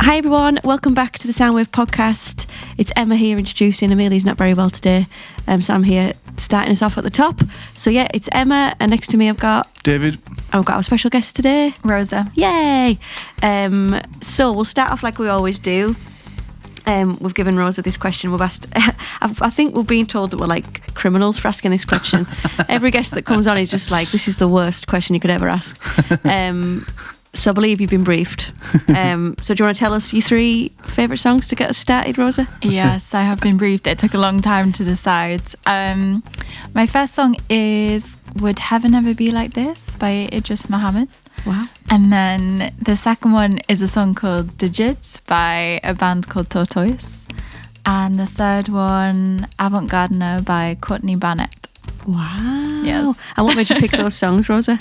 Hi everyone, welcome back to the Soundwave podcast. It's Emma here introducing. Amelia's not very well today, so I'm here starting us off at the top. So yeah, it's Emma, and next to me I've got David. And we've got our special guest today, Rosa. Yay! So we'll start off like we always do. We've given Rosa this question. We've asked. I think we're being told that we're like criminals for asking this question. Every guest that comes on is just like, this is the worst question you could ever ask. So I believe you've been briefed. So do you want to tell us your 3 favourite songs to get us started, Rosa? Yes, I have been briefed. It took a long time to decide. My first song is Would Heaven Ever Be Like This by Idris Muhammad. Wow. And then the second one is a song called Digit by a band called Tortoise. And the third one, Avant Gardener by Courtney Barnett. Wow. Yes. And what made you pick those songs, Rosa?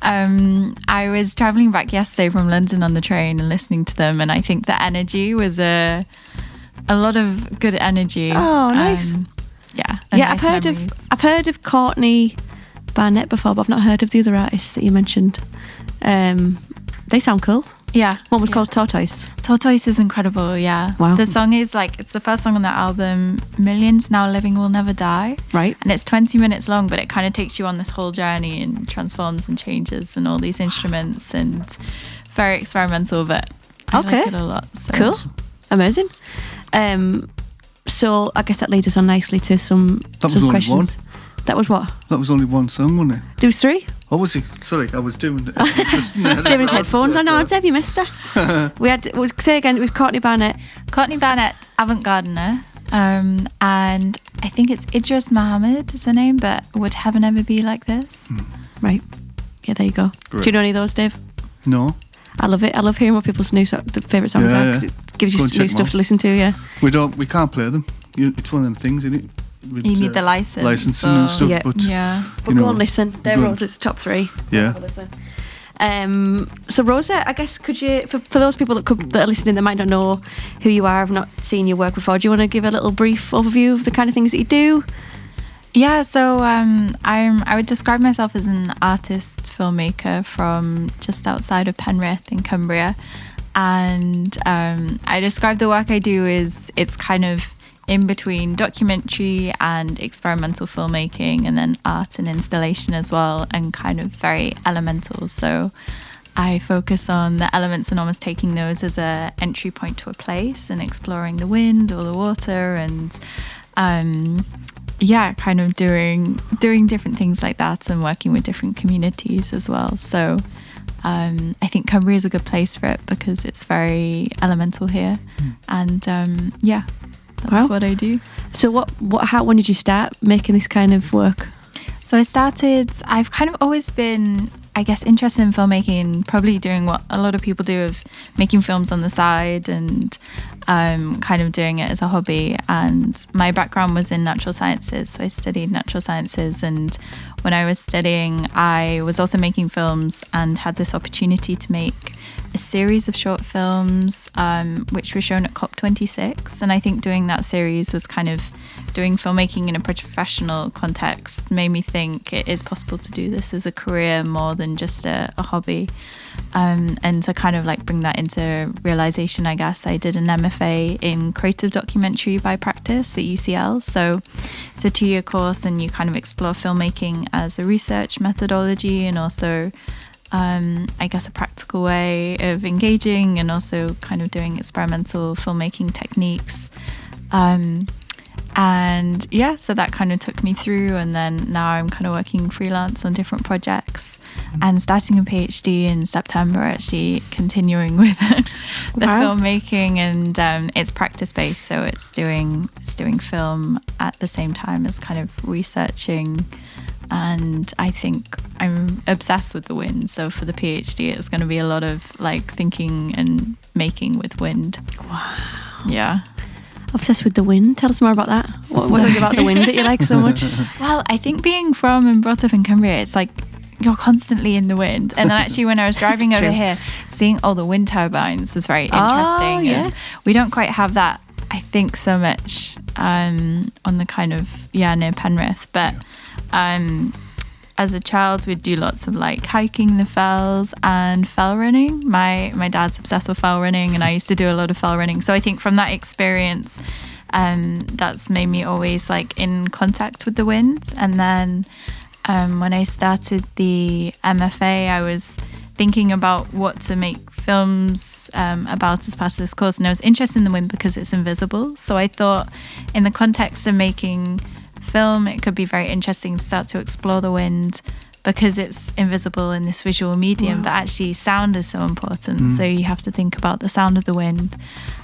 I was travelling back yesterday from London on the train and listening to them, and I think the energy was a lot of good energy. Oh, nice. Yeah. Nice I've heard of Courtney Barnett before, but I've not heard of the other artists that you mentioned. They sound cool. Yeah. One was called Tortoise. Tortoise is incredible, yeah. Wow. The song is it's the first song on that album, Millions Now Living Will Never Die. Right. And it's 20 minutes long, but it kind of takes you on this whole journey and transforms and changes and all these instruments, and very experimental, but I like it a lot. So. Cool. Amazing. So I guess that leads us on nicely to some questions. That was what? That was only one song, wasn't it? There was 3? Oh, was it? Sorry, I was doing it. David's headphones. I know, I'd say you missed her. Say again, it was Courtney Barnett. Courtney Barnett, Avant Gardener. And I think it's Idris Muhammad is the name, but Would Heaven Ever Be Like This? Right. Yeah, there you go. Great. Do you know any of those, Dave? No. I love it. I love hearing what people's favourite songs are, because it gives you new stuff to listen to, yeah. We can't play them. It's one of them things, isn't it? With, you need the license. Licensing and stuff, but go on, listen. They're Rosa's top 3. Yeah. So Rosa, I guess could you, for those people that are listening that might not know who you are, have not seen your work before, do you want to give a little brief overview of the kind of things that you do? Yeah, so I would describe myself as an artist filmmaker from just outside of Penrith in Cumbria, and I describe the work I do as it's kind of in between documentary and experimental filmmaking, and then art and installation as well, and kind of very elemental. So I focus on the elements and almost taking those as a entry point to a place and exploring the wind or the water, and kind of doing different things like that, and working with different communities as well. So I think Cumbria is a good place for it because it's very elemental here, and that's what I do. So when did you start making this kind of work? So I've kind of always been, I guess, interested in filmmaking, probably doing what a lot of people do of making films on the side and kind of doing it as a hobby. And my background was in natural sciences, so I studied natural sciences, and when I was studying I was also making films and had this opportunity to make a series of short films which were shown at COP26, and I think doing that series was kind of doing filmmaking in a professional context made me think it is possible to do this as a career more than just a hobby, and to kind of bring that into realization, I guess I did an MFA in creative documentary by practice at UCL, so it's a 2-year course, and you kind of explore filmmaking as a research methodology and also I guess a practical way of engaging, and also kind of doing experimental filmmaking techniques. So that kind of took me through, and then now I'm kind of working freelance on different projects and starting a PhD in September, actually continuing with the filmmaking, and it's practice-based, so it's doing film at the same time as kind of researching. And I think I'm obsessed with the wind, so for the PhD it's going to be a lot of thinking and making with wind. Wow. Yeah. Obsessed with the wind. Tell us more about that. What is it about the wind that you like so much? Well, I think being from and brought up in Cumbria, it's you're constantly in the wind. And then actually when I was driving over here, seeing all the wind turbines was very interesting. Oh, yeah. And we don't quite have that, I think, so much on the kind of, near Penrith. But as a child, we'd do lots of like hiking the fells and fell running. My dad's obsessed with fell running, and I used to do a lot of fell running. So I think from that experience, that's made me always like in contact with the wind. And then when I started the MFA, I was thinking about what to make films about as part of this course, and I was interested in the wind because it's invisible. So I thought, in the context of making film, it could be very interesting to start to explore the wind because it's invisible in this visual medium. But actually sound is so important, so you have to think about the sound of the wind.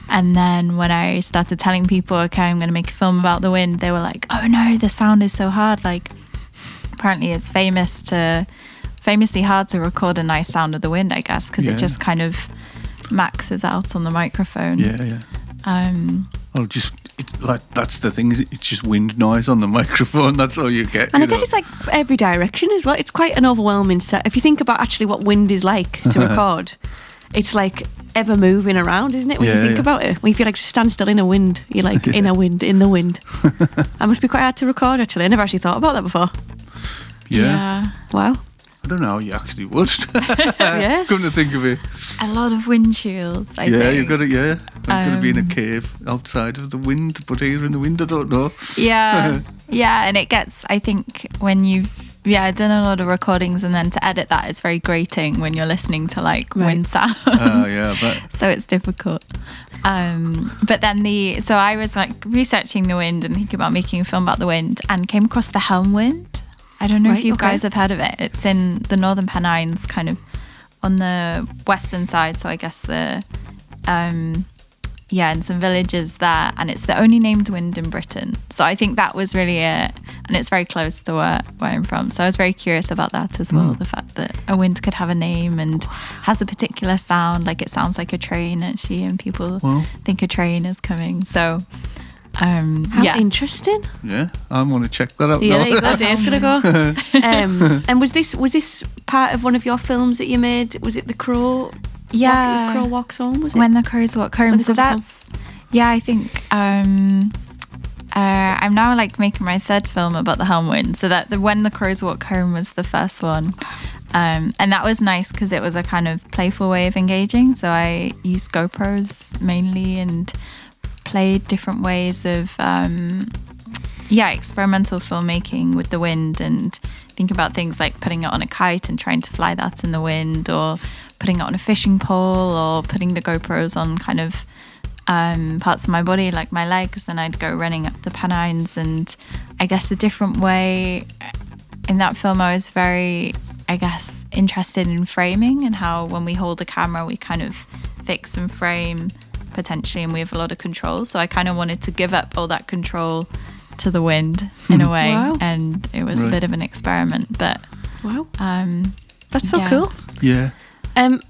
And then when I started telling people, okay, I'm going to make a film about the wind, they were like, oh no, the sound is so hard. Like, apparently it's famously hard to record a nice sound of the wind, I guess, because it just kind of maxes out on the microphone. That's the thing, is it's just wind noise on the microphone. That's all you get. And I guess it's like every direction as well. It's quite an overwhelming set. If you think about actually what wind is like to record, it's like ever moving around, isn't it? When you think about it, when you feel like just stand still in a wind, you're like in the wind. That must be quite hard to record. Actually, I never actually thought about that before. Yeah. Wow. I don't know how you actually would. Yeah. Come to think of it. A lot of windshields, I think. You've got to, You've got to be in a cave outside of the wind, but here in the wind, I don't know. Yeah. And it gets, I think, when you've done a lot of recordings, and then to edit that is very grating when you're listening to like wind sound. I bet. So it's difficult. But then so I was like researching the wind and thinking about making a film about the wind, and came across the Helm wind. I don't know if you guys have heard of it. It's in the Northern Pennines, kind of on the western side. So I guess in some villages there, and it's the only named wind in Britain. So I think that was really it, and it's very close to where I'm from. So I was very curious about that as well, the fact that a wind could have a name and has a particular sound, like it sounds like a train actually, and people think a train is coming. So how interesting. Yeah, I want to check that out. Yeah, now. there you go. Dave's gonna go. And was this part of one of your films that you made? Was it The Crow? Yeah, it was Crow Walks Home. Was it? When the Crows Walk Home. So that's I think I'm now like making my third film about the Helm wind. So that When the Crows Walk Home was the first one. And that was nice because it was a kind of playful way of engaging. So I used GoPros mainly and played different ways of experimental filmmaking with the wind, and think about things like putting it on a kite and trying to fly that in the wind, or putting it on a fishing pole, or putting the GoPros on kind of parts of my body like my legs, and I'd go running up the Pennines. And I guess a different way in that film, I was very, I guess, interested in framing, and how when we hold a camera we kind of fix and frame potentially, and we have a lot of control. So I kind of wanted to give up all that control to the wind in a way. And it was a bit of an experiment, but that's so cool. Yeah. And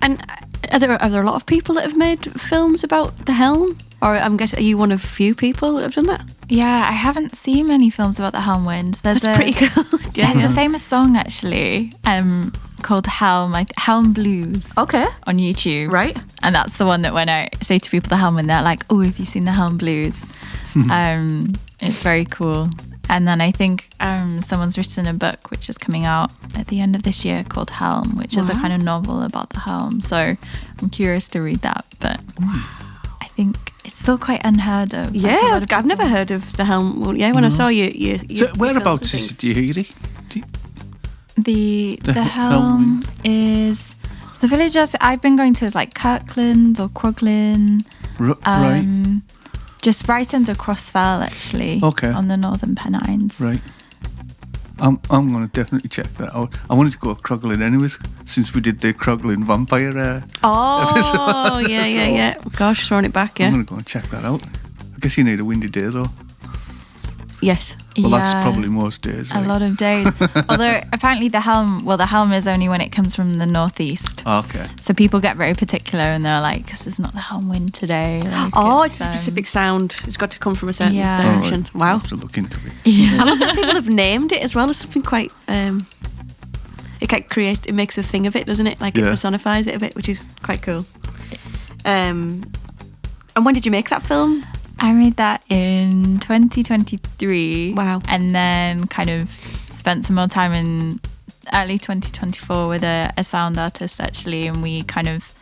are there a lot of people that have made films about the Helm, or I'm guessing are you one of few people that have done that? Yeah, I haven't seen many films about the Helm wind. That's pretty cool. There's a famous song actually called Helm Blues. Okay. On YouTube. Right. And that's the one that when I say to people the Helm wind, they're like, oh, have you seen the Helm Blues? It's very cool. And then I think someone's written a book which is coming out at the end of this year called Helm, which is a kind of novel about the Helm. So I'm curious to read that. But I think it's still quite unheard of. Yeah, I've never heard of the Helm. Well, when I saw you whereabouts is it? Do you hear it? The Helm is the villages I've been going to is like Kirkland or Croglin. Right. Just right under Crossfell, actually. Okay. On the Northern Pennines. Right. I'm going to definitely check that out. I wanted to go to Croglin anyways, since we did the Croglin vampire episode. Yeah. Gosh, throwing it back, I'm going to go and check that out. I guess you need a windy day, though. Yes. Well, that's probably most days. A lot of days. Although apparently the Helm is only when it comes from the northeast. Okay. So people get very particular and they're like, this is not the Helm wind today. Like, it's a specific sound. It's got to come from a certain direction. Right. Wow. I'll have to look into it. Yeah. I love that people have named it as well as something quite... it makes a thing of it, doesn't it? Like it personifies it a bit, which is quite cool. And when did you make that film? I made that in 2023. Wow. And then kind of spent some more time in early 2024 with a sound artist actually, and we kind of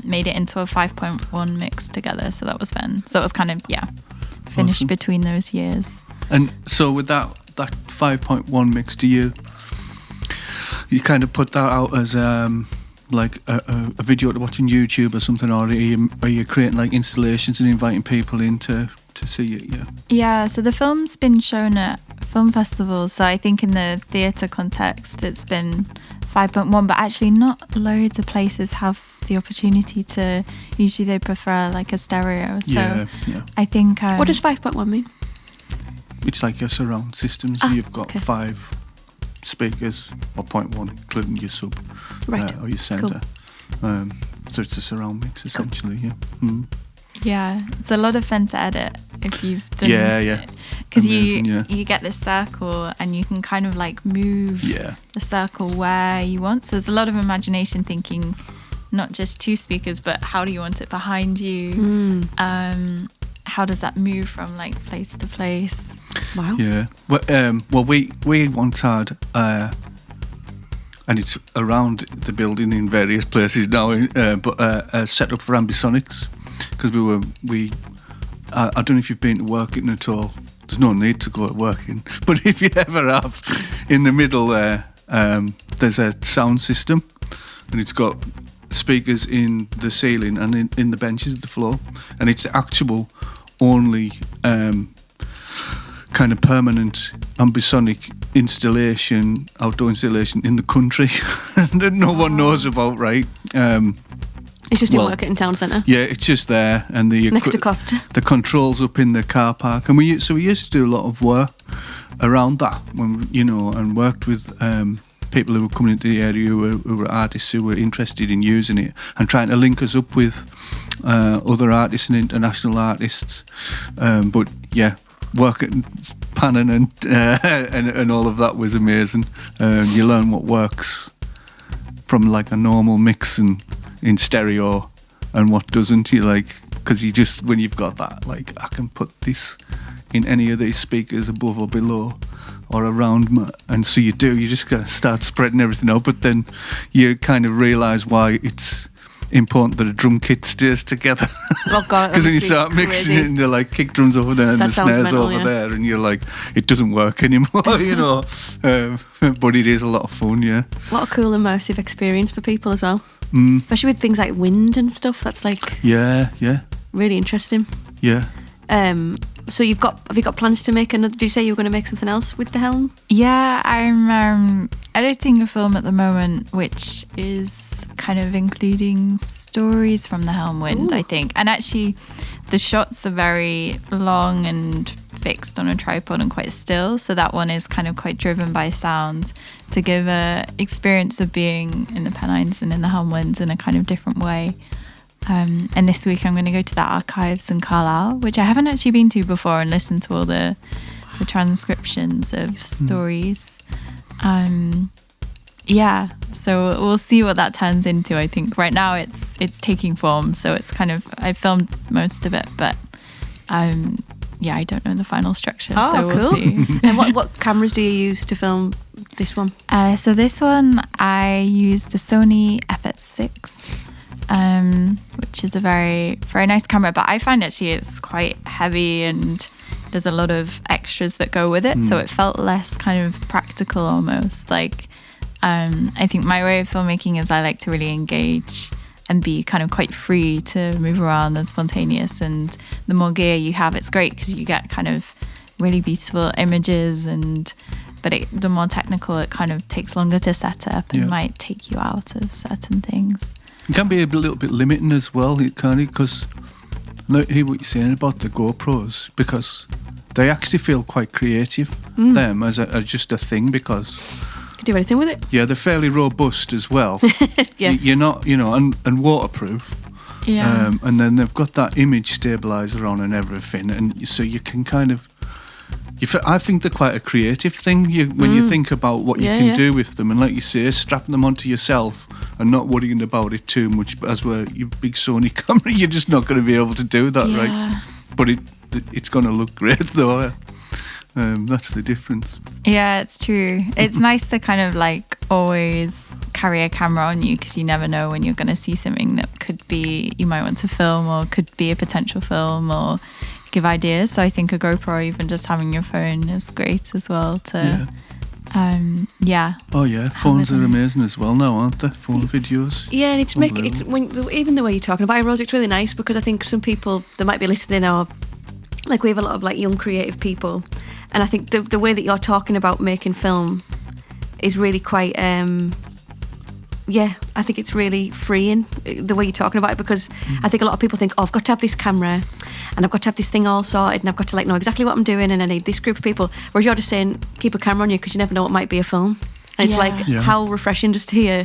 made it into a 5.1 mix together. So that was fun. So it was kind of finished Awesome. between those years. And so with that 5.1 mix, do you kind of put that out as like a video to watch on YouTube or something, or are you creating like installations and inviting people in to see it? Yeah, so the film's been shown at film festivals. So I think in the theatre context, it's been 5.1, but actually not loads of places have the opportunity to. Usually they prefer like a stereo. So Yeah. I think. What does 5.1 mean? It's like your surround system, so you've got 5 speakers, or 0.1 including your sub, Right. or your centre. So it's a surround mix essentially. Yeah. Mm. Yeah, it's a lot of fun to edit if you've done. Yeah. Because Amazing, you get this circle and you can kind of like move the circle where you want. So there's a lot of imagination thinking, not just 2 speakers, but how do you want it behind you? How does that move from like place to place? Wow. Yeah. Well, we once had, and it's around the building in various places now, but a setup for ambisonics, because I don't know if you've been to working at all. There's no need to go to working, but if you ever have, in the middle there, there's a sound system, and it's got speakers in the ceiling and in the benches at the floor, and it's actual only kind of permanent ambisonic installation, outdoor installation in the country that no one knows about, right? It's just in work in town centre. Yeah, it's just there, and Next to Costa. the controls up in the car park, and we used to do a lot of work around that when and worked with people who were coming into the area who were artists who were interested in using it and trying to link us up with other artists and international artists. But yeah, work at panning and all of that was amazing. You learn what works from like a normal mix and in stereo and what doesn't. You like, because you just, when you've got that, like, I can put this in any of these speakers above or below or around me, and so you just gotta start spreading everything out, but then you kind of realise why it's important that a drum kit stays together. Oh God, because when you start mixing it and you're like kick drums over there and That the sounds snares mental, over there, and you're like, it doesn't work anymore. But it is a lot of fun. What a cool immersive experience for people as well. Mm. Especially with things like wind and stuff. That's like really interesting. So have you got plans to make another? Did you say you were going to make something else with the helm? Yeah, I'm editing a film at the moment, which is kind of including stories from the helm wind, I think. And actually, the shots are very long and fixed on a tripod and quite still. So that one is kind of quite driven by sound to give a experience of being in the Pennines and in the helm winds in a kind of different way. And this week I'm going to go to the archives in Carlisle, which I haven't actually been to before, and listen to all the transcriptions of stories. So we'll see what that turns into. I think right now it's taking form, so it's kind of, I filmed most of it, but I don't know the final structure. So we'll see. And what cameras do you use to film this one? So this one I used a Sony FX6. Which is a very, very nice camera, but I find actually it's quite heavy and there's a lot of extras that go with it, so it felt less kind of practical almost. Like, I think my way of filmmaking is I like to really engage and be kind of quite free to move around and spontaneous, and the more gear you have, it's great because you get kind of really beautiful images, but the more technical, it kind of takes longer to set up and might take you out of certain things. It can be a little bit limiting as well, it can, because I hear what you're saying about the GoPros, because they actually feel quite creative, them, as just a thing, because You can do anything with it. yeah, they're fairly robust as well. Yeah. You're not, and waterproof. Yeah. And then they've got that image stabilizer on and everything, and so you can kind of, I think they're quite a creative thing when you think about what you can do with them, and like you say, strapping them onto yourself and not worrying about it too much. As well, your big Sony camera, you're just not going to be able to do that, right? But it's going to look great though. That's the difference. Yeah, it's true. It's nice to kind of like always carry a camera on you, because you never know when you're going to see something that could be, you might want to film, or could be a potential film, or give ideas. So I think a GoPro, even just having your phone, is great as well to Oh yeah, phones are amazing as well now, aren't they? Phone videos. Yeah, and even the way you're talking about it, Rose, it's really nice, because I think some people that might be listening are like, we have a lot of like young creative people, and I think the way that you're talking about making film is really quite I think it's really freeing, the way you're talking about it, because I think a lot of people think, oh, I've got to have this camera and I've got to have this thing all sorted and I've got to like know exactly what I'm doing and I need this group of people, whereas you're just saying keep a camera on you, because you never know what might be a film. And it's how refreshing just to hear.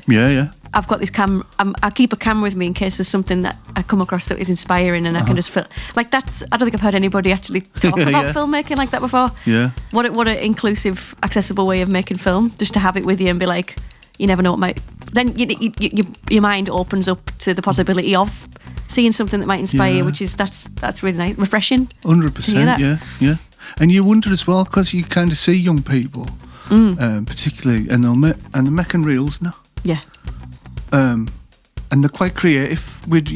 I've got this camera. I keep a camera with me in case there's something that I come across that is inspiring, and I can just feel like that's. I don't think I've heard anybody actually talk about filmmaking like that before. Yeah. What an inclusive, accessible way of making film. Just to have it with you and be like, you never know what might. Then your mind opens up to the possibility of seeing something that might inspire you, which is that's really nice, refreshing. 100%. Yeah. And you wonder as well, because you kind of see young people. Particularly, and they're making reels now. Yeah. And they're quite creative with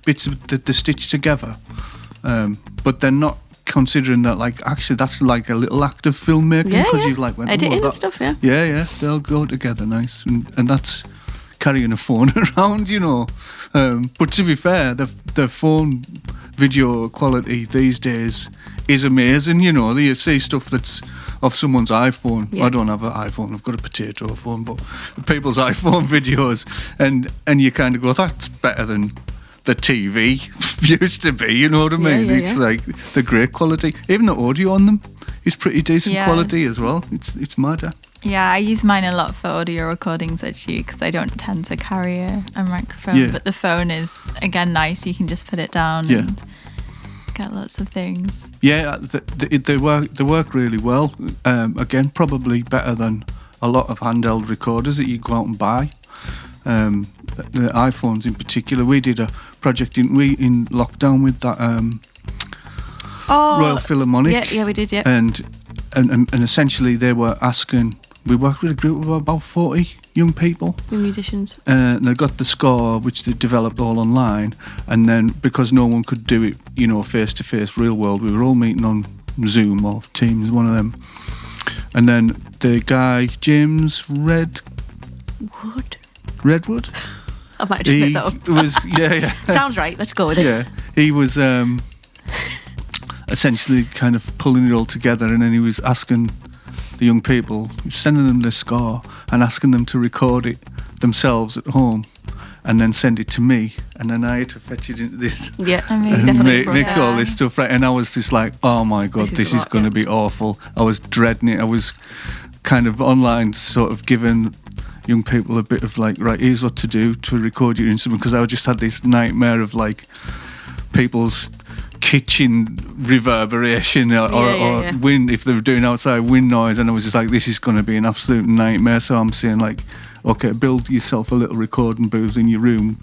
bits of the stitch together. But they're not considering that actually that's like a little act of filmmaking, because you've went editing and stuff. Yeah, they'll go together nice, and that's carrying a phone around, But to be fair, the phone video quality these days is amazing. You see stuff that's off someone's iPhone. I don't have an iPhone, I've got a potato phone, but people's iPhone videos, and you kind of go, that's better than the TV used to be, you know what I mean? It's like the great quality. Even the audio on them is pretty decent quality as well. It's mad. Yeah, I use mine a lot for audio recordings actually, because I don't tend to carry a microphone, but the phone is, again, nice. You can just put it down and get lots of things. Yeah, they work really well. Again, probably better than a lot of handheld recorders that you go out and buy. The iPhones in particular. We did a project in lockdown with that Royal Philharmonic. Yeah, we did. Yeah, and essentially they were asking. We worked with a group of about 40 young people. The musicians. They got the score, which they developed all online. And then, because no one could do it, face-to-face, real world, we were all meeting on Zoom or Teams, one of them. And then the guy, James Redwood? I might have made that up. Was, Sounds right, let's go with it. Yeah, he was essentially kind of pulling it all together, and then he was asking the young people, sending them the score and asking them to record it themselves at home and then send it to me, and then I had to fetch it into this and mix all this stuff, right? And I was just like, oh my god, this is going to be awful. I was dreading it. I was kind of online sort of giving young people a bit of like, right, here's what to do to record your instrument, because I just had this nightmare of like people's kitchen reverberation or wind, if they were doing outside wind noise, and I was just like, this is going to be an absolute nightmare. So I'm saying like, okay, build yourself a little recording booth in your room,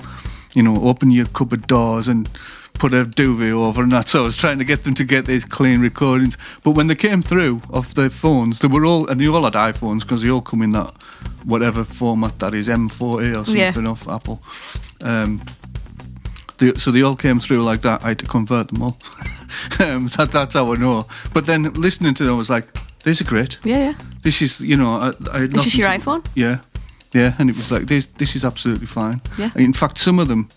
open your cupboard doors and put a duvet over and that. So I was trying to get them to get these clean recordings, but when they came through off their phones, they all had iPhones, because they all come in that whatever format that is, M4A or something off Apple. So they all came through like that. I had to convert them all. That's how I know. But then listening to them, I was like, these are great. Yeah. This is, I had Is this your iPhone? Yeah, and it was like, this is absolutely fine. Yeah. In fact, some of them,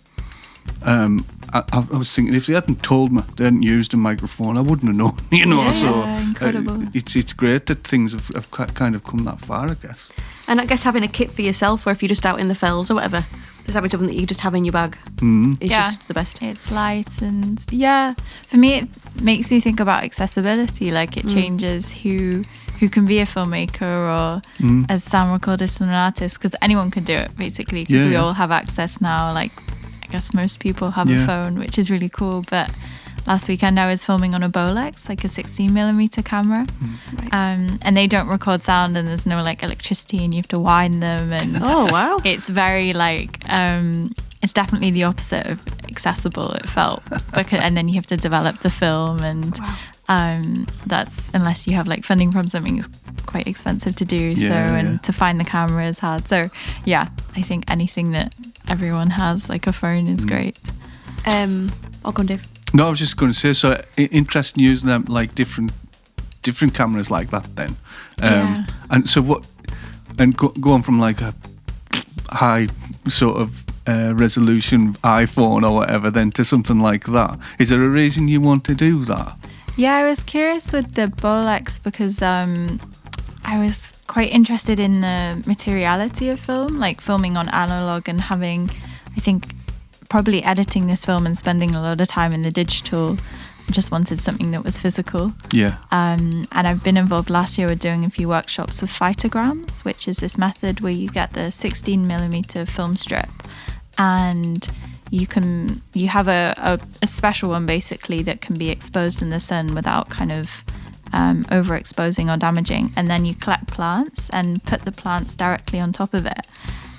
I was thinking, if they hadn't told me they hadn't used a microphone, I wouldn't have known, incredible. It's great that things have kind of come that far, I guess. And I guess having a kit for yourself, or if you're just out in the fells or whatever, just having something that you just have in your bag is just the best. It's light, and for me it makes me think about accessibility. Like it changes who can be a filmmaker or a sound recordist and an artist, because anyone can do it basically, because we all have access now. Like I guess most people have a phone, which is really cool. But last weekend I was filming on a Bolex, like a 16mm camera, and they don't record sound, and there's no like electricity, and you have to wind them, and oh wow, it's very like it's definitely the opposite of accessible it felt. And then you have to develop the film, and that's, unless you have like funding from something, it's quite expensive to do. And to find the camera is hard. So yeah, I think anything that everyone has, like a phone, is great. I'll go on, Dave. No, I was just going to say, so interesting using them, like different cameras like that then. And so what, and go on from like a high sort of resolution iPhone or whatever then to something like that. Is there a reason you want to do that? Yeah, I was curious with the Bolex because I was quite interested in the materiality of film, like filming on analog and having, I think, probably editing this film and spending a lot of time in the digital. I just wanted something that was physical. Yeah. And I've been involved last year with doing a few workshops with phytograms, which is this method where you get the 16mm film strip, and you have a special one basically that can be exposed in the sun without kind of overexposing or damaging, and then you collect plants and put the plants directly on top of it.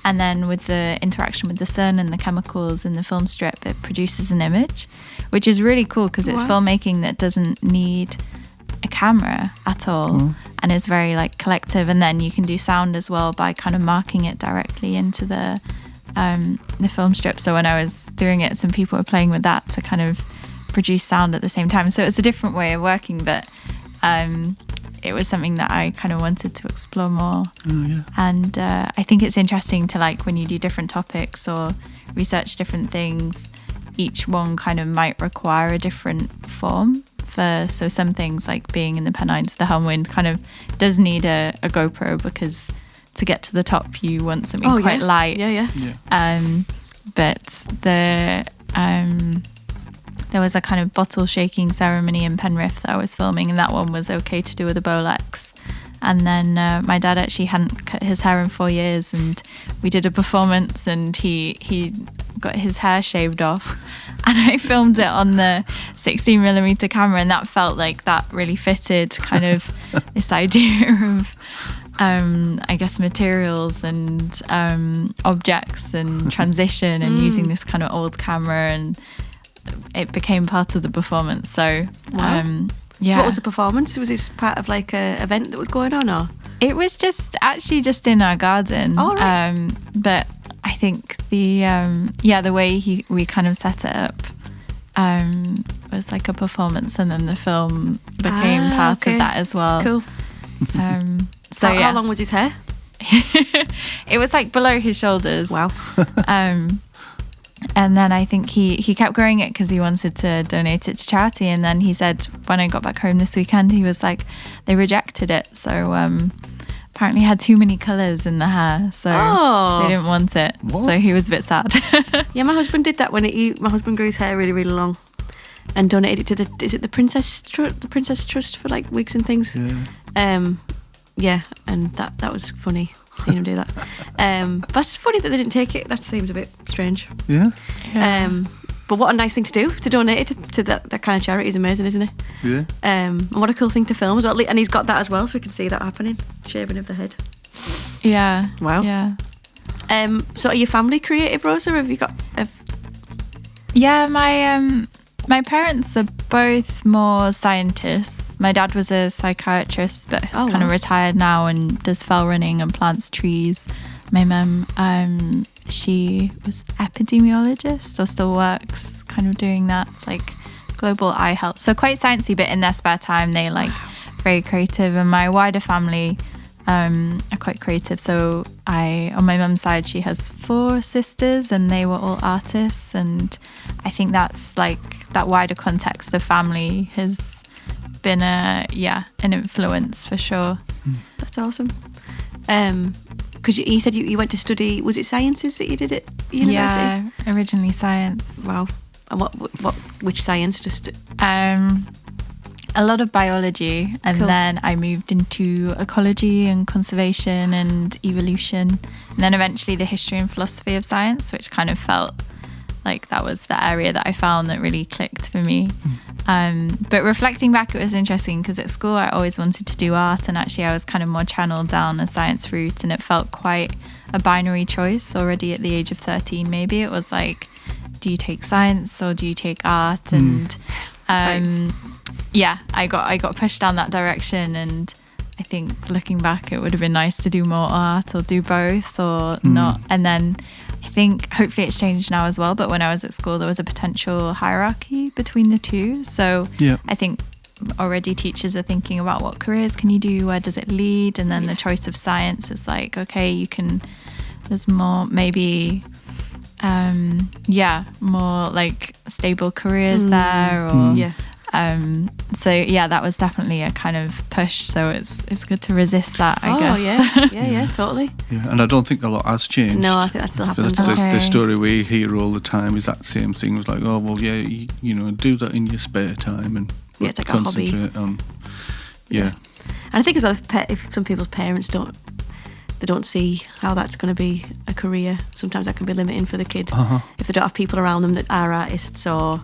And then with the interaction with the sun and the chemicals in the film strip, it produces an image, which is really cool because it's filmmaking that doesn't need a camera at all and is very like collective. And then you can do sound as well by kind of marking it directly into the film strip. So when I was doing it, some people were playing with that to kind of produce sound at the same time. So it's a different way of working, but it was something that I kind of wanted to explore more. And I think it's interesting to, like, when you do different topics or research different things, each one kind of might require a different form. So some things, like being in the Pennines, the Helmwind, kind of does need a GoPro because to get to the top you want something quite light. But there was a kind of bottle shaking ceremony in Penrith that I was filming, and that one was okay to do with a Bolex. And then my dad actually hadn't cut his hair in 4 years, and we did a performance, and he got his hair shaved off, and I filmed it on the 16mm camera, and that felt like that really fitted kind of this idea of I guess materials and objects and transition and using this kind of old camera, and it became part of the performance. So So what was the performance? Was this part of like a event that was going on, or? It was just in our garden. Oh, right. But I think the way we kind of set it up was like a performance, and then the film became part of that as well. Cool. So how long was his hair? It was like below his shoulders. Wow. And then I think he kept growing it because he wanted to donate it to charity. And then he said, when I got back home this weekend, he was like, they rejected it. So apparently had too many colours in the hair. So they didn't want it. What? So he was a bit sad. Yeah, my husband did that when my husband grew his hair really, really long and donated it to the Princess Trust for like wigs and things. Yeah. And that was funny seeing him do that. But it's funny that they didn't take it. That seems a bit strange. Yeah. But what a nice thing to do, to donate it to that kind of charity is amazing, isn't it? Yeah. And what a cool thing to film as well. And he's got that as well, so we can see that happening. Shaving of the head. Yeah. Wow. Yeah. So are your family creative, Rosa? Have you got? Yeah, my parents are both more scientists. My dad was a psychiatrist, but he's kind of retired now and does fell running and plants trees. My mum, she was epidemiologist, or still works kind of doing that, like global eye health. So quite sciencey, but in their spare time they very creative. And my wider family are quite creative. So on my mum's side, she has 4 sisters and they were all artists, and I think that's like that wider context of family has been an influence for sure. That's awesome. Because you said you went to study, was it sciences that you did at university? Yeah, originally science. Wow. And which science? Just a lot of biology, and then I moved into ecology and conservation and evolution, and then eventually the history and philosophy of science, which kind of felt like that was the area that I found that really clicked for me. But reflecting back, it was interesting because at school I always wanted to do art, and actually I was kind of more channeled down a science route, and it felt quite a binary choice already at the age of 13 maybe. It was like, do you take science or do you take art? And I got pushed down that direction, and I think looking back, it would have been nice to do more art or do both or not. And then I think hopefully it's changed now as well, but when I was at school, there was a potential hierarchy between the two. So I think already teachers are thinking about what careers can you do, where does it lead, and then the choice of science is like, okay, you can, there's more maybe more like stable careers there, or so that was definitely a kind of push, so it's good to resist that, I guess. Totally. And I don't think a lot has changed. No, I think that still happens. The story we hear all the time is that same thing. It's like, oh well, you do that in your spare time and it's like a hobby. On, and I think as well, if some people's parents don't see how that's going to be a career, sometimes that can be limiting for the kid. If they don't have people around them that are artists, or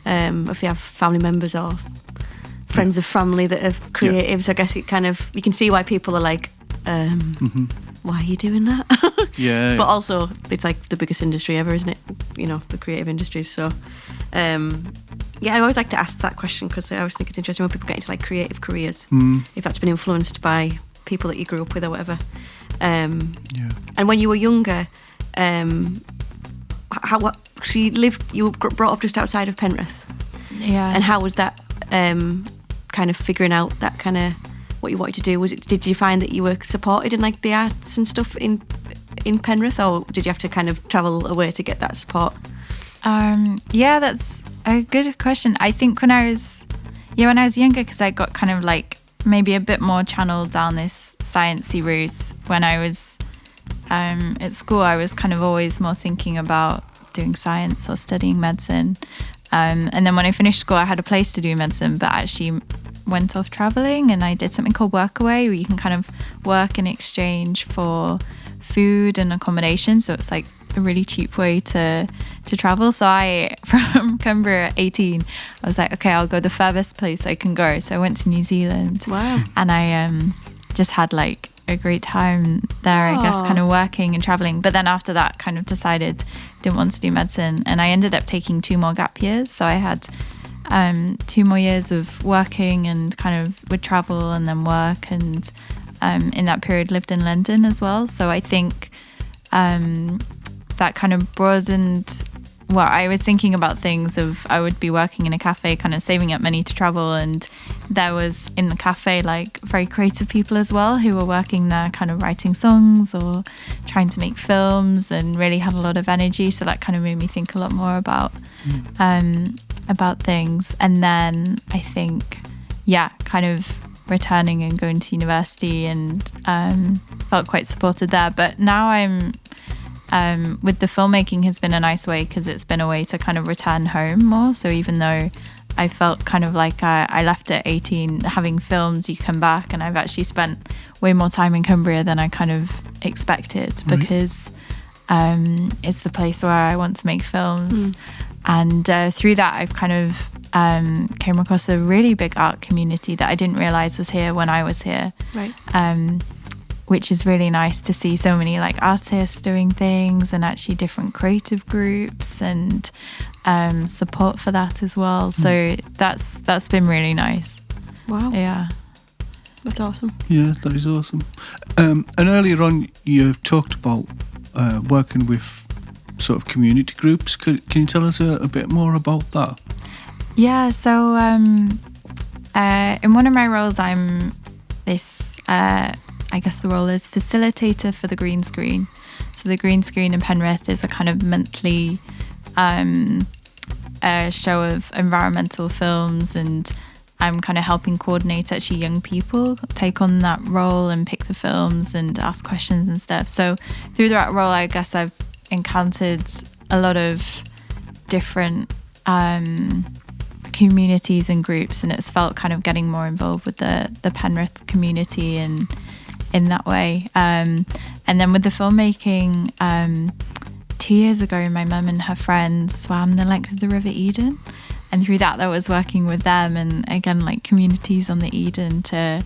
if they have family members or friends of family that are creatives, I guess it kind of, you can see why people are like, why are you doing that? But also, it's like the biggest industry ever, isn't it? The creative industries. So, I always like to ask that question, because I always think it's interesting when people get into like creative careers, if that's been influenced by people that you grew up with or whatever. And when you were younger, so you were brought up just outside of Penrith. And how was that kind of figuring out that kind of what you wanted to do? Did you find that you were supported in like the arts and stuff in Penrith, or did you have to kind of travel away to get that support? That's a good question. I think when I was younger, because I got kind of like maybe a bit more channeled down this sciencey route. When I was at school, I was kind of always more thinking about doing science or studying medicine. And then when I finished school, I had a place to do medicine, but actually went off traveling, and I did something called Workaway, where you can kind of work in exchange for food and accommodation. So it's like a really cheap way to travel. So from Cumbria at 18, I was like, okay, I'll go the furthest place I can go. So I went to New Zealand. Wow. And I just had like a great time there, I guess, kind of working and traveling. But then after that, kind of decided didn't want to do medicine, and I ended up taking 2 more gap years. So I had 2 more years of working and kind of would travel and then work, and in that period lived in London as well. So I think that kind of broadened what I was thinking about things of, I would be working in a cafe, kind of saving up money to travel, and there was in the cafe like very creative people as well who were working there, kind of writing songs or trying to make films, and really had a lot of energy. So that kind of made me think a lot more about things. And then I think kind of returning and going to university, and felt quite supported there. But now I'm with the filmmaking has been a nice way, because it's been a way to kind of return home more. So even though I felt kind of like I left at 18 having filmed, you come back, and I've actually spent way more time in Cumbria than I kind of expected, because it's the place where I want to make films. And through that, I've kind of came across a really big art community that I didn't realise was here when I was here. Right. Which is really nice to see so many like artists doing things, and actually different creative groups, and support for that as well. So that's been really nice. Wow. Yeah. That's awesome. Yeah, that is awesome. And earlier on, you talked about working with sort of community groups. Can you tell us a bit more about that? Yeah, so in one of my roles, I'm this, I guess the role is facilitator for the Green Screen. So the Green Screen in Penrith is a kind of monthly show of environmental films, and I'm kind of helping coordinate actually young people take on that role and pick the films and ask questions and stuff. So through that role, I guess I've encountered a lot of different communities and groups, and it's felt kind of getting more involved with the Penrith community and in that way. And then with the filmmaking, 2 years ago, my mum and her friends swam the length of the River Eden, and through that I was working with them, and again like communities on the Eden, to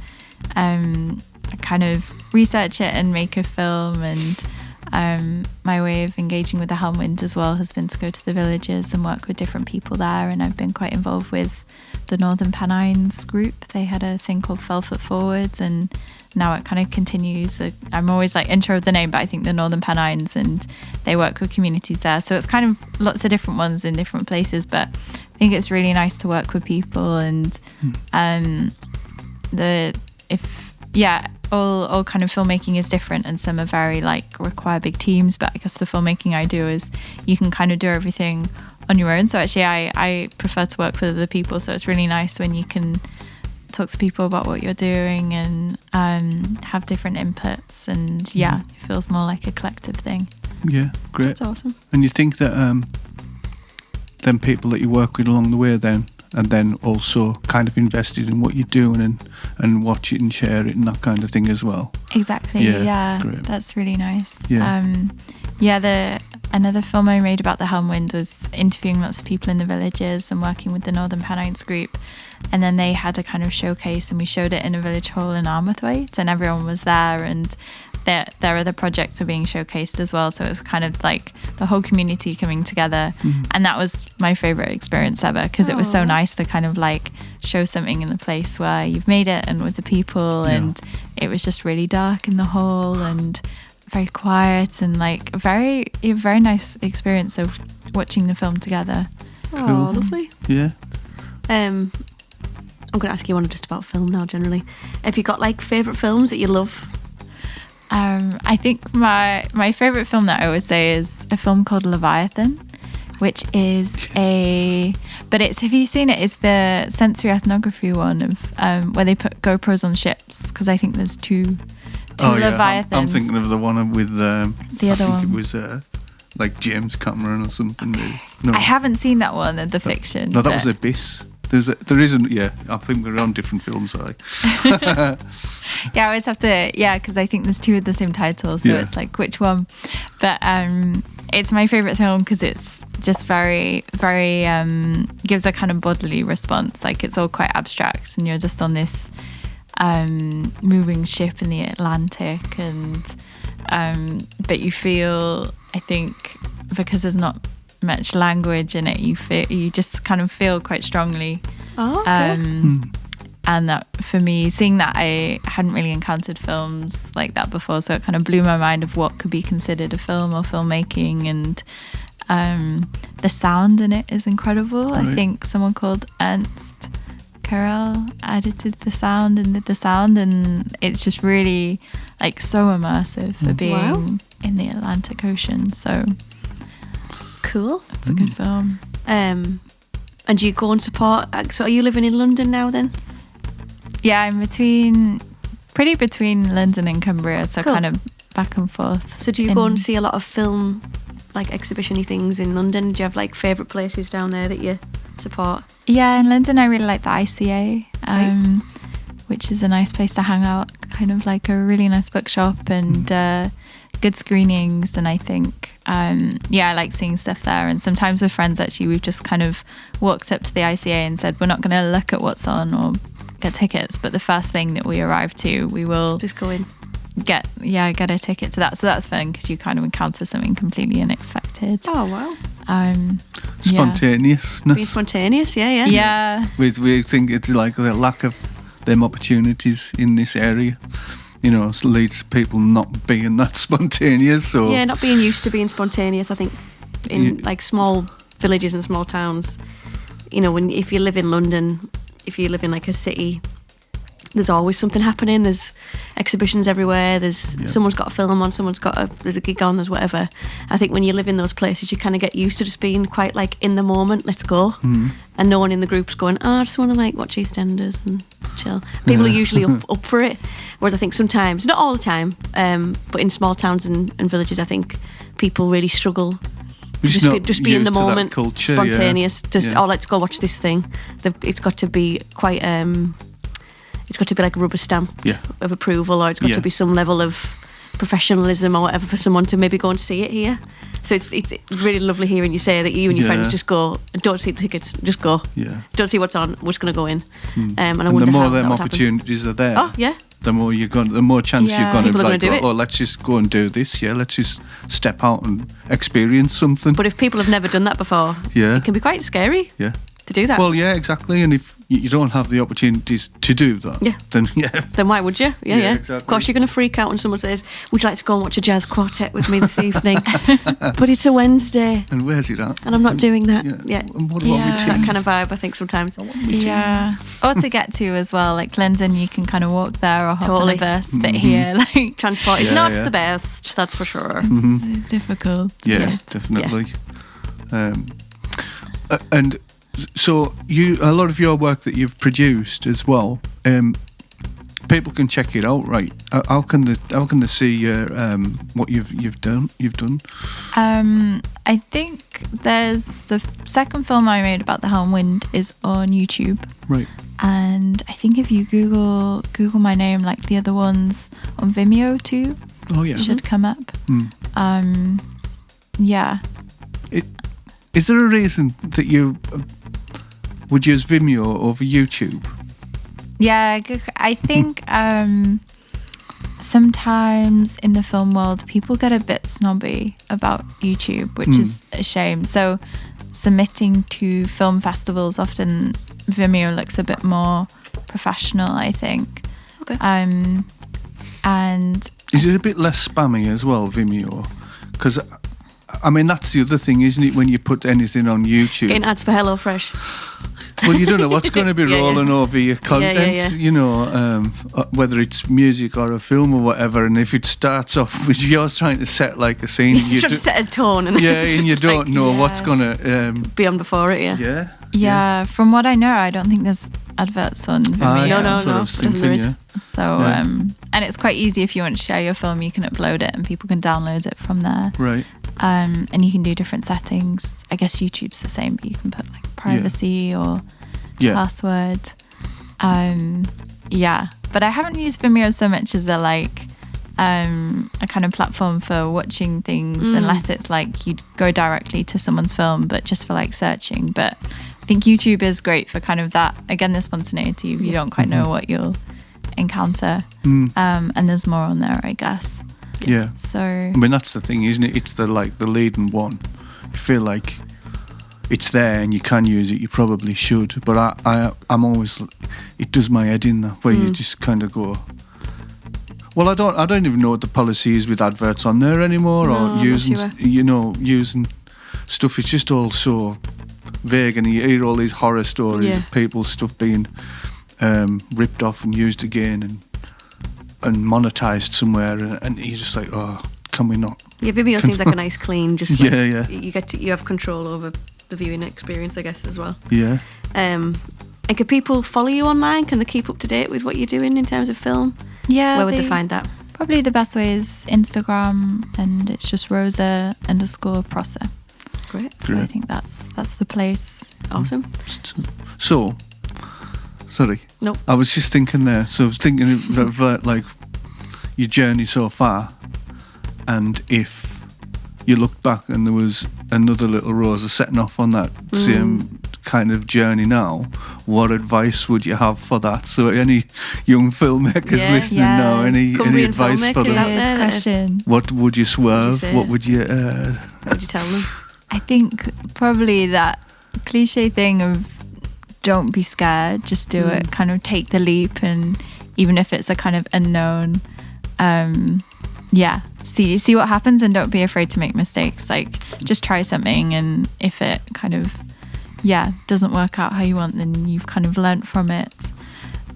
kind of research it and make a film. And my way of engaging with the Helmwind as well has been to go to the villages and work with different people there. And I've been quite involved with the Northern Pennines group. They had a thing called Fell Foot Forwards, and now it kind of continues. I'm always like intro of the name, but I think the Northern Pennines, and they work with communities there. So it's kind of lots of different ones in different places, but I think it's really nice to work with people. And all kind of filmmaking is different, and some are very like require big teams, but I guess the filmmaking I do is you can kind of do everything on your own. So actually I prefer to work with other people, so it's really nice when you can talk to people about what you're doing and have different inputs, and it feels more like a collective thing. Yeah, great. That's awesome. And you think that them people that you work with along the way then also kind of invested in what you're doing and watch it and share it and that kind of thing as well? Exactly, yeah. Great. That's really nice. Yeah. Another film I made about the Helmwind was interviewing lots of people in the villages and working with the Northern Pennines group. And then they had a kind of showcase, and we showed it in a village hall in Armathwaite, and everyone was there, and their other projects were being showcased as well. So it was kind of like the whole community coming together. And that was my favourite experience ever, because it was so nice to kind of like show something in the place where you've made it and with the people. And it was just really dark in the hall and very quiet, and like a very nice experience of watching the film together. Oh, lovely. Yeah. I'm going to ask you one just about film now generally. Have you got like favourite films that you love? I think my favourite film that I always say is a film called Leviathan, which is have you seen it? It's the sensory ethnography one of where they put GoPros on ships, because I think there's two Leviathans. I'm thinking of the one with the other one. It was like James Cameron or something. No, I haven't seen that one, the fiction. No, that was Abyss. There isn't. Yeah, I think we're on different films. I always have to. Yeah, because I think there's two with the same title, so it's like which one. But it's my favourite film because it's just very, very gives a kind of bodily response. Like it's all quite abstract, and you're just on this moving ship in the Atlantic, and but you feel, I think, because there's not much language in it, you just kind of feel quite strongly. And that for me, seeing that, I hadn't really encountered films like that before, so it kind of blew my mind of what could be considered a film or filmmaking. And the sound in it is incredible. Right. I think someone called Ernst Carell edited the sound and did the sound, and it's just really like so immersive for being in the Atlantic Ocean. So cool. It's a good film. And do you go and support? So are you living in London now then? Yeah, I'm between London and Cumbria, so kind of back and forth. So do you go and see a lot of film, like exhibition-y things in London? Do you have like favourite places down there that you support? Yeah, in London I really like the ICA, which is a nice place to hang out, kind of like a really nice bookshop and good screenings. And I think, I like seeing stuff there. And sometimes with friends, actually, we've just kind of walked up to the ICA and said, we're not going to look at what's on or get tickets, but the first thing that we arrive to, we will just go in, get a ticket to that. So that's fun because you kind of encounter something completely unexpected. Oh wow. Spontaneousness. Being spontaneous, yeah. We think it's like the lack of them opportunities in this area, leads to people not being that spontaneous. Or not being used to being spontaneous. I think in like small villages and small towns, if you live in London, if you live in like a city, there's always something happening. There's exhibitions everywhere. There's someone's got a film on, there's a gig on, there's whatever. I think when you live in those places, you kind of get used to just being quite like in the moment, let's go. And no one in the group's going, I just want to like watch EastEnders and chill. People are usually up for it. Whereas I think sometimes, not all the time, but in small towns and villages, I think people really struggle to just be in the moment, culture, spontaneous. Let's go watch this thing. It's got to be quite. It's got to be like a rubber stamp of approval, or it's got to be some level of professionalism or whatever for someone to maybe go and see it here. So it's really lovely hearing you say that you and your friends just go and don't see the tickets, just go. Yeah. Don't see what's on, we're just going to go in. And the more them opportunities are there. Oh, yeah. the more chance Yeah. you're going to People are gonna like, do it. oh, let's just go and do this. Yeah, let's just step out and experience something. But if people have never done that before, Yeah. it can be quite scary Yeah. to do that. Well, yeah, exactly. And if you don't have the opportunities to do that, Yeah. then Then why would you? Yeah, Yeah, yeah. exactly. Of course, you're going to freak out when someone says, "Would you like to go and watch a jazz quartet with me this evening?" But it's a Wednesday, And where's it at? and I'm not doing that. Yeah, And what about Yeah. me It's tea? that kind of vibe, I think, sometimes. Yeah. Or to get to as well, like London, you can kind of walk there or hop Totally. on a bus. But here, like, Transport is Yeah, not yeah. the best, that's for sure. Mhm. difficult. Yeah, definitely. And so a lot of your work that you've produced as well, people can check it out, right? How can they see what you've done? I think there's the second film I made about the Helm Wind is on YouTube. Right. And I think if you Google my name, like the other ones on Vimeo too, Oh yeah. should come up. Mm. Yeah. Is there a reason that you would use Vimeo over YouTube? Yeah, I think sometimes in the film world, people get a bit snobby about YouTube, which is a shame. So submitting to film festivals, often Vimeo looks a bit more professional, I think. Okay. And Is it a bit less spammy as well, Vimeo? Because I mean, that's the other thing, isn't it? When you put anything on YouTube, Getting ads for HelloFresh. well, you don't know what's going to be Yeah, yeah. rolling over your content, yeah. you know, whether it's music or a film or whatever. And if it starts off with yours trying to set like a scene, You should set a tone, and yeah, it's and you just don't like, know what's Yes. going to, be on before it. Yeah. yeah, from what I know, I don't think there's adverts on Vimeo. No, that's what I no, was I don't think there thinking, is. So, Yeah. and it's quite easy if you want to share your film, you can upload it and people can download it from there. yeah. Right. And you can do different settings. I guess YouTube's the same, but you can put like privacy or Yeah. password. Yeah, but I haven't used Vimeo so much as a kind of platform for watching things, unless it's like you go directly to someone's film, but just for like searching. But I think YouTube is great for kind of that, again, the spontaneity. You don't quite know what you'll encounter. And there's more on there, I guess. Yeah. So I mean, that's the thing, isn't it? It's the leading one. You feel like it's there and you can use it. You probably should, but I'm always. It does my head in that where you just kind of go. Well, I don't even know what the policy is with adverts on there anymore, No, or I'm not using sure. using stuff. It's just all so vague, and you hear all these horror stories Yeah. of people's stuff being ripped off and used again and monetized somewhere, and you're just like, oh, can we not? Yeah, Vimeo seems like a nice, clean. Just like, Yeah. You have control over the viewing experience, I guess, as well. Yeah. And can people follow you online? Can they keep up to date with what you're doing in terms of film? yeah, Where would they find that? Probably the best way is Instagram, and it's just Rosa_Posser. Great. So I Great. think that's the place. Awesome. So, sorry. Nope. I was just thinking there. So I was thinking of like your journey so far, and if you looked back and there was another little Rosa setting off on that same kind of journey now, what advice would you have for that? So any young filmmakers Yeah. listening now, any Cumbrian advice for filmmakers them? out there. Good question. What would you swerve? say? What would you? What would you tell them? I think probably that cliche thing of don't be scared, just do it, kind of take the leap, and even if it's a kind of unknown, see what happens, and don't be afraid to make mistakes. Like, just try something, and if it kind of doesn't work out how you want, then you've kind of learnt from it.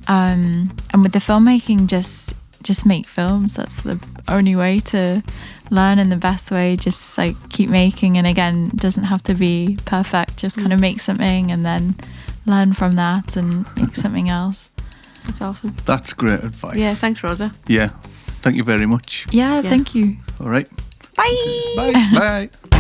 And with the filmmaking, just make films. That's the only way to learn, and the best way. Just like keep making, and again, it doesn't have to be perfect. Just kind of make something and then learn from that and make something else. That's awesome. That's great advice. Yeah, thanks, Rosa. Yeah. Thank you very much. Yeah, Yeah. thank you. All right. Bye. Bye. Bye.